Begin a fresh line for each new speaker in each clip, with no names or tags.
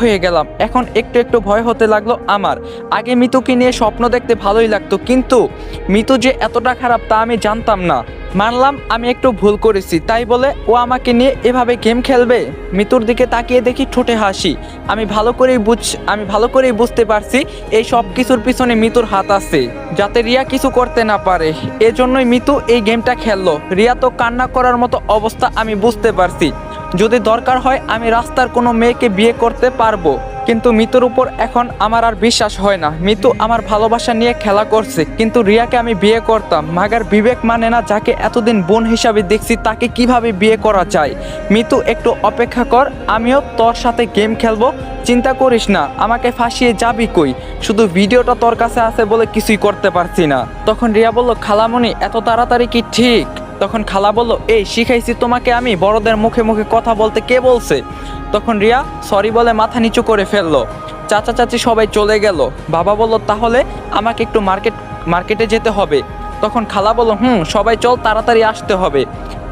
হয়ে গেলাম। এখন একটু একটু ভয় হতে লাগলো আমার। আগে মিতুকে নিয়ে স্বপ্ন দেখতে ভালোই লাগতো, কিন্তু মিতু যে এতটা খারাপ তা আমি জানতাম না। মানলাম আমি একটু ভুল করেছি, তাই বলে ও আমাকে নিয়ে এভাবে গেম খেলবে? মিতুর দিকে তাকিয়ে দেখি ঠোঁটে হাসি। আমি ভালো করেই বুঝতে পারছি এই সব কিছুর পিছনে মিতুর হাত আছে, যাতে রিয়া কিছু করতে না পারে। এজন্যই মিতু এই গেমটা খেললো। রিয়া তো কান্না করার মতো অবস্থা আমি বুঝতে পারছি। যদি দরকার হয় আমি রাস্তার কোনো মেয়েকে বিয়ে করতে পারবো, কিন্তু মিতুর উপর এখন আমার আর বিশ্বাস হয় না। মিতু আমার ভালোবাসা নিয়ে খেলা করছে, কিন্তু রিয়াকে আমি বিয়ে করতাম। মাগার বিবেক মানে না, যাকে এতদিন বোন হিসাবে দেখছি তাকে কিভাবে বিয়ে করা যায়। মিতু একটু অপেক্ষা কর, আমিও তোর সাথে গেম খেলবো। চিন্তা করিস না, আমাকে ফাঁসিয়ে যাবি কই? শুধু ভিডিওটা তোর কাছে আছে বলে কিছুই করতে পারছি না। তখন রিয়া বলল, খালামণি এত তাড়াতাড়ি কি ঠিক? তখন খালা বলল, এই শিখাইছি তোমাকে আমি, বড়দের মুখে মুখে কথা বলতে কে বলছে? তখন রিয়া সরি বলে মাথা নিচু করে ফেললো। চাচা চাচি সবাই চলে গেল। বাবা বলল, তাহলে আমাকে একটু মার্কেটে যেতে হবে। তখন খালা বলল, সবাই চল, তাড়াতাড়ি আসতে হবে।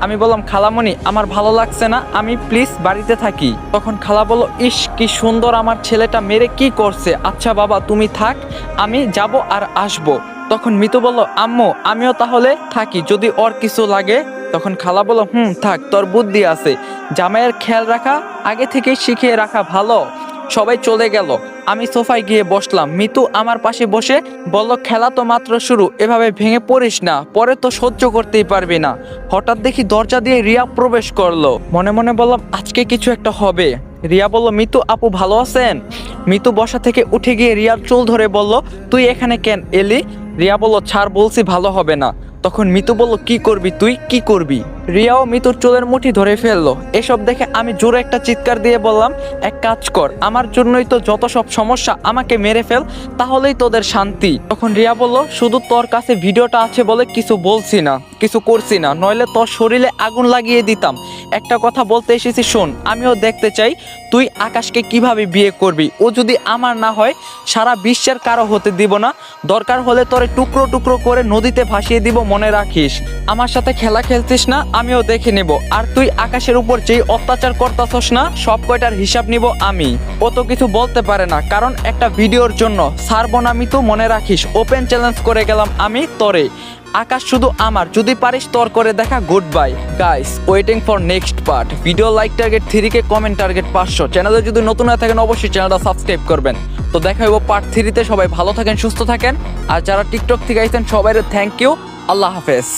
আমি বললাম, খালামণি আমার ভালো লাগছে না, আমি প্লিজ বাড়িতে থাকি। তখন খালা বলল, ইস কি সুন্দর, আমার ছেলেটা মেরে কি করছে। আচ্ছা বাবা তুমি থাক, আমি যাব আর আসবো। তখন মিতু বলল, আম্মু আমিও তাহলে থাকি যদি ওর কিছু লাগে। তখন খালা বলল, থাক, তোর বুদ্ধি আছে। জামাইয়ের খেয়াল রাখা আগে থেকেই শিখিয়ে রাখা ভালো। সবাই চলে গেল। আমি সোফায় গিয়ে বসলাম। মিতু আমার পাশে বসে বলল, খেলা তো মাত্র শুরু, এভাবে ভেঙে পড়িস না, পরে তো সহ্য করতেই পারবি না। হঠাৎ দেখি দরজা দিয়ে রিয়া প্রবেশ করলো। মনে মনে বললাম, আজকে কিছু একটা হবে। রিয়া বলল, মিতু আপু ভালো আছেন? মিতু বসা থেকে উঠে গিয়ে রিয়ার চুল ধরে বলল, তুই এখানে কেন এলি? রিয়া বলল, ছাড় বলছি, ভালো হবে না। তখন মিতু বলল, কি করবি তুই, কি করবি? রিয়াও মিতুর চুলের মুঠি ধরে ফেললো। এসব দেখে আমি জোরে একটা চিৎকার দিয়ে বললাম, এক কাজ কর, আমার জন্যই তো যত সব সমস্যা, আমাকে মেরে ফেল, তাহলেই তোদের শান্তি। তখন রিয়া বলল, শুধু তোর কাছে ভিডিওটা আছে বলে কিছু বলছি না, কিছু করছি না, নইলে তোর শরীরে আগুন লাগিয়ে দিতাম। একটা কথা বলতে এসেছি শোন, আমিও দেখতে চাই তুই আকাশকে কিভাবে বিয়ে করবি। ও যদি আমার না হয় সারা বিশ্বের কারো হতে দিব না। দরকার হলে তোরে টুকরো টুকরো করে নদীতে ভাসিয়ে দিব, মনে রাখিস। আমার সাথে খেলা খেলছিস না, আমিও দেখে নেব। আর তুই আকাশের উপর যেই অত্যাচার করতেছস না, সব কয়টার হিসাব নিব আমি। ও তো কিছু বলতে পারে না, কারণ একটা ভিডিওর জন্য ছাড়বো না আমি, তো মনে রাখিস। ওপেন চ্যালেঞ্জ করে গেলাম আমি তোরে। আকাশ শুধু আমার, যদি পারিস তোর করে দেখা। Good bye guys, waiting for next part. Video like target 3 K, comment target 500। চ্যানেলে যদি নতুন হয়ে থাকেন অবশ্যই চ্যানেলটা সাবস্ক্রাইব করবেন। তো দেখা হইব পার্ট 3 তে। সবাই ভালো থাকেন, সুস্থ থাকেন। আর যারা টিকটক থেকে আইছেন সবাই থ্যাংক ইউ। আল্লাহ হাফেজ।